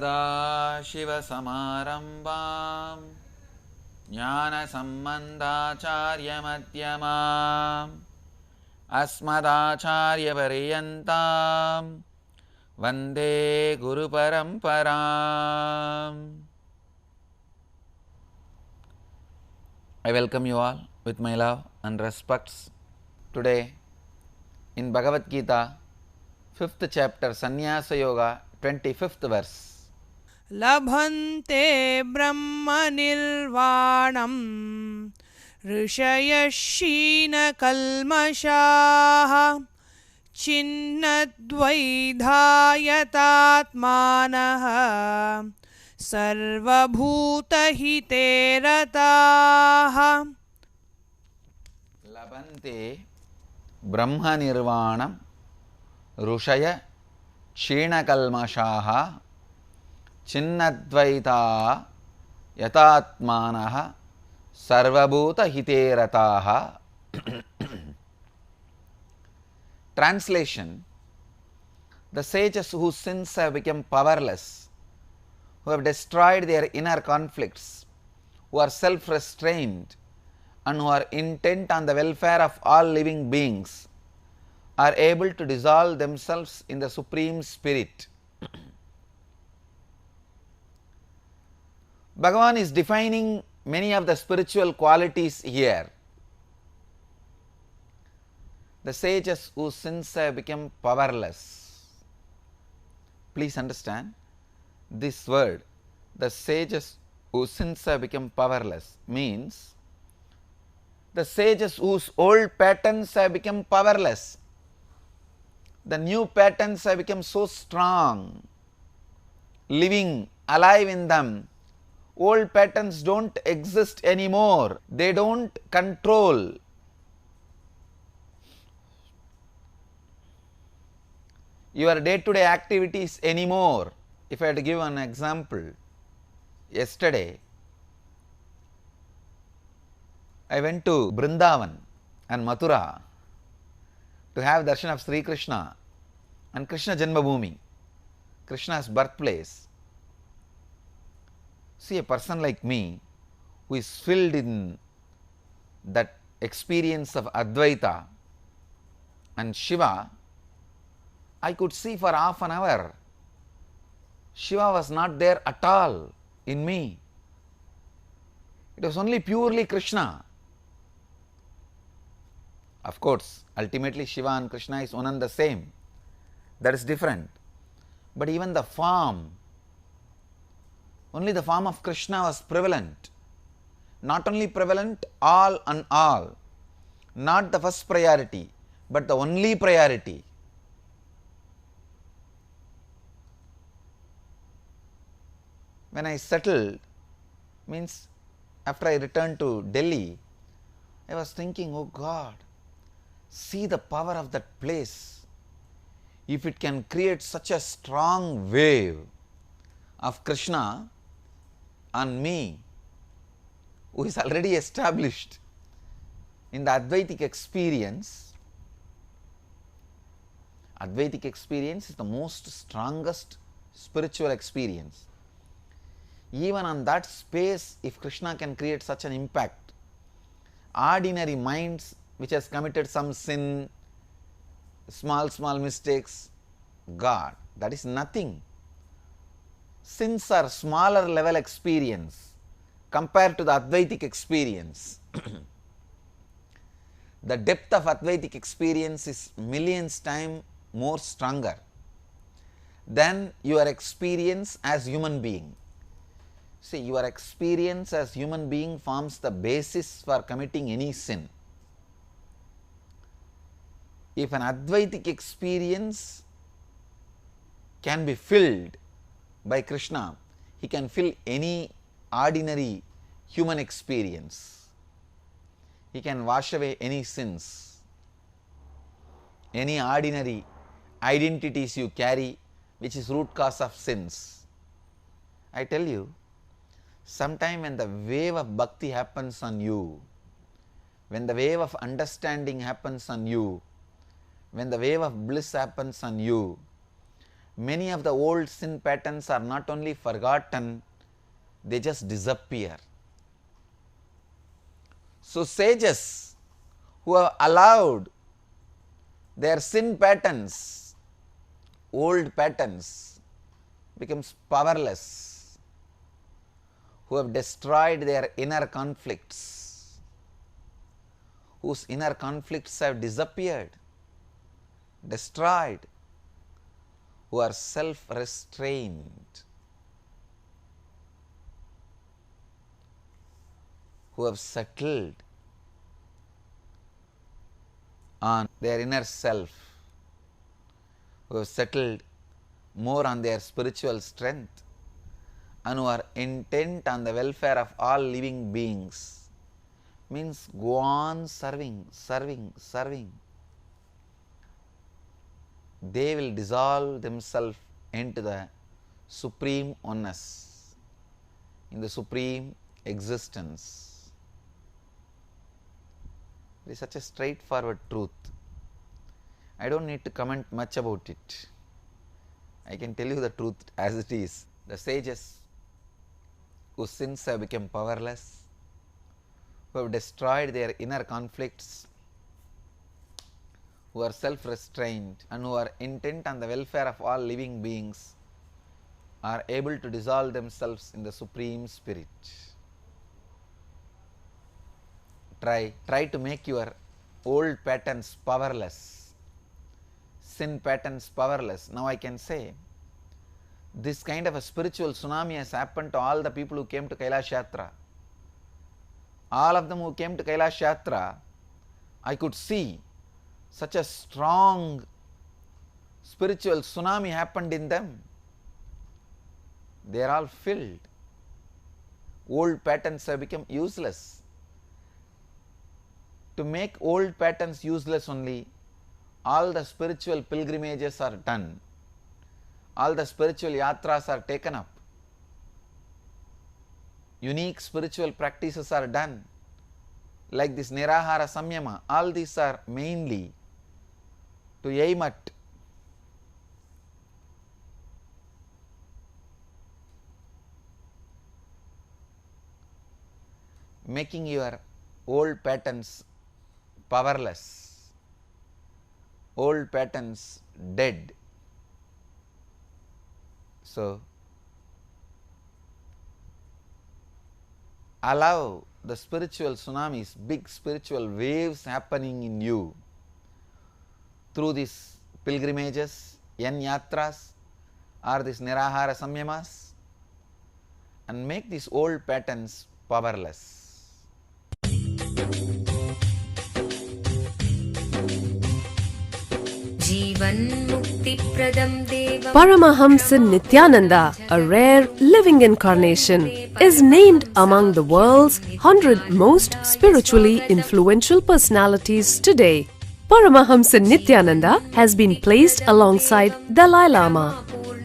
सदाशिवसमारम्भां ज्ञानसम्बन्धाचार्यमध्यमाम् अस्मदाचार्यपर्यन्तां वन्दे गुरुपरम्पराम्. I welcome you all with my love and respects. Today in Bhagavad Gita, 5th chapter, Sannyasa Yoga, 25th verse. लभन्ते ब्रह्मनिर्वाणं ऋषयः क्षीणकल्मषाः छिन्नद्वैधायतात्मानः सर्वभूतहिते रताः. लभन्ते ब्रह्मनिर्वाणं ऋषयः क्षीणकल्मषाः छिन्नद्वैता यतात्मानः सर्वभूतहिते रताः. Translation: the sages whose sins have become powerless, who have destroyed their inner conflicts, who are self-restrained and who are intent on the welfare of all living beings, are able to dissolve themselves in the Supreme Spirit. Bhagavan is defining many of the spiritual qualities here. The sages whose sins have become powerless. Please understand this word. The sages whose sins have become powerless means the sages whose old patterns have become powerless. The new patterns have become so strong, living alive in them. Old patterns don't exist anymore. They don't control. Your day-to-day activities anymore. If I had to give an example, yesterday I went to Brindavan and Mathura to have darshan of Sri Krishna and Krishna Janmabhoomi, Krishna's birthplace. See, a person like me who is filled in that experience of Advaita and Shiva, I could see for half an hour. Shiva was not there at all in me. It was only purely Krishna. Of course, ultimately Shiva and Krishna is one and the same. That is different. But even the form, only the form of Krishna was prevalent. Not only prevalent, all and all. Not the first priority, but the only priority. When I settled, means after I returned to Delhi, I was thinking, oh God, see the power of that place. If it can create such a strong wave of Krishna on me, who is already established in the Advaitic experience. Advaitic experience is the most strongest spiritual experience. Even on that space, if Krishna can create such an impact, ordinary minds which has committed some sin, small mistakes, God, that is nothing. Sins are smaller level experience compared to the Advaitic experience. The depth of Advaitic experience is millions times more stronger than your experience as human being. See, your experience as human being forms the basis for committing any sin. If an Advaitic experience can be filled by Krishna, he can fill any ordinary human experience. He can wash away any sins, any ordinary identities you carry which is root cause of sins. I tell you, sometime when the wave of bhakti happens on you, when the wave of understanding happens on you, when the wave of bliss happens on you, Many of the old sin patterns are not only forgotten, they just disappear. So sages who have allowed their sin patterns, old patterns, becomes powerless, who have destroyed their inner conflicts, whose inner conflicts have disappeared, destroyed, who are self-restrained, who have settled on their inner self, who have settled more on their spiritual strength, and who are intent on the welfare of all living beings, means go on serving, serving, serving. They will dissolve themselves into the supreme oneness, in the supreme existence. It is such a straightforward truth. I don't need to comment much about it. I can tell you the truth as it is. The sages whose sins have become powerless, who have destroyed their inner conflicts, who are self-restrained and who are intent on the welfare of all living beings, are able to dissolve themselves in the Supreme Spirit. Try to make your old patterns powerless, sin patterns powerless. Now I can say, this kind of a spiritual tsunami has happened to all the people who came to Kailash Yatra. All of them who came to Kailash Yatra, I could see such a strong spiritual tsunami happened in them. They are all filled. Old patterns have become useless. To make old patterns useless only, all the spiritual pilgrimages are done. All the spiritual yatras are taken up. Unique spiritual practices are done, like this Nirahara Samyama. All these are mainly to aim at making your old patterns powerless, old patterns dead. So, allow the spiritual tsunamis, big spiritual waves happening in you through these pilgrimages, yatras, or these Nirahara Samyamas, and make these old patterns powerless. Paramahamsa Nityananda, a rare living incarnation, is named among the world's 100 most spiritually influential personalities today. Paramahamsa Nityananda has been placed alongside Dalai Lama,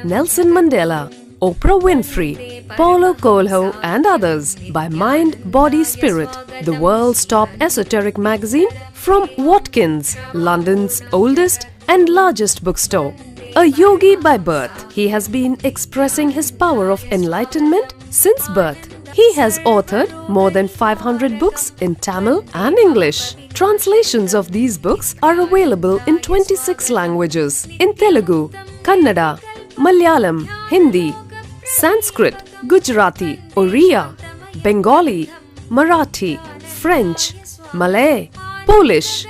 Nelson Mandela, Oprah Winfrey, Paulo Coelho and others by Mind, Body, Spirit, the world's top esoteric magazine from Watkins, London's oldest and largest bookstore. A yogi by birth, he has been expressing his power of enlightenment since birth. He has authored more than 500 books in Tamil and English. Translations of these books are available in 26 languages in Telugu, Kannada, Malayalam, Hindi, Sanskrit, Gujarati, Oriya, Bengali, Marathi, French, Malay, Polish,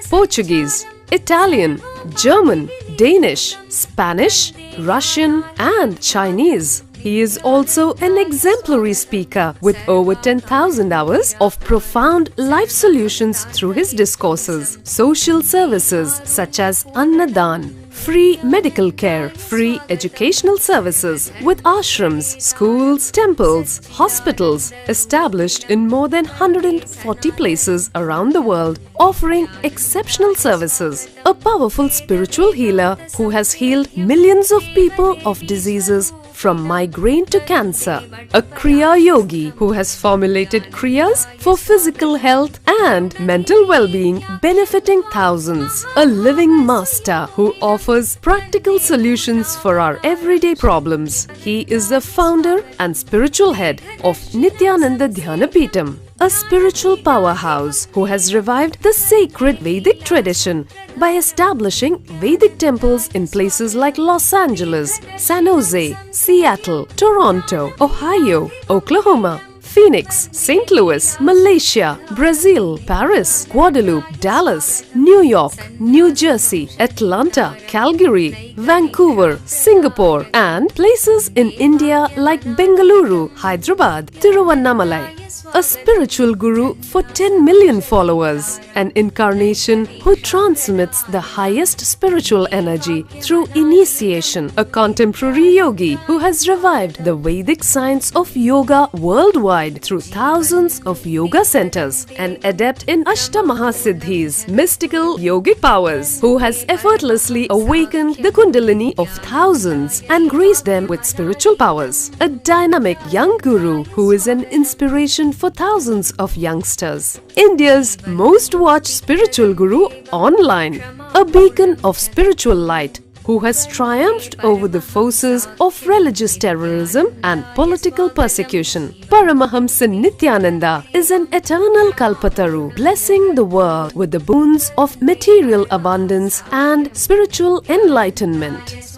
Portuguese, Italian, German, Danish, Spanish, Russian and Chinese. He is also an exemplary speaker with over 10,000 hours of profound life solutions through his discourses. Social services such as Annadan, free medical care, free educational services with ashrams, schools, temples, hospitals established in more than 140 places around the world, offering exceptional services. A powerful spiritual healer who has healed millions of people of diseases from migraine to cancer. A Kriya Yogi who has formulated Kriyas for physical health and mental well-being, benefiting thousands. A living master who offers practical solutions for our everyday problems. He is the founder and spiritual head of Nityananda Dhyanapitham. A spiritual powerhouse who has revived the sacred Vedic tradition by establishing Vedic temples in places like Los Angeles, San Jose, Seattle, Toronto, Ohio, Oklahoma, Phoenix, St. Louis, Malaysia, Brazil, Paris, Guadeloupe, Dallas, New York, New Jersey, Atlanta, Calgary, Vancouver, Singapore, and places in India like Bengaluru, Hyderabad, Tiruvannamalai. A spiritual guru for 10 million followers, an incarnation who transmits the highest spiritual energy through initiation, a contemporary yogi who has revived the Vedic science of yoga worldwide through thousands of yoga centers, an adept in Ashtamahasiddhis, mystical yogic powers, who has effortlessly awakened the Kundalini of thousands and graced them with spiritual powers, a dynamic young guru who is an inspiration for thousands of youngsters, India's most watched spiritual guru online, a beacon of spiritual light who has triumphed over the forces of religious terrorism and political persecution. Paramahamsa Nityananda is an eternal Kalpataru, blessing the world with the boons of material abundance and spiritual enlightenment.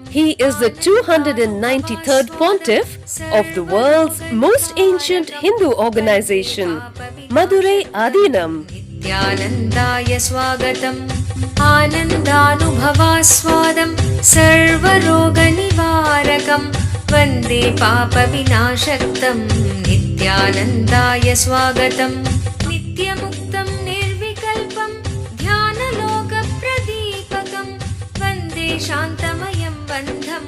He is the 293rd Pontiff of the world's most ancient Hindu organization, Madurai Adinam. Nityanandaya swagatam Anandanubhavaswadam Sarvaroga nivarakam Vande papa vinashaktam Nityanandaya swagatam Nityamuktam nirvikalpam Dhyanaloka pradipakam Vande shantamayam bandham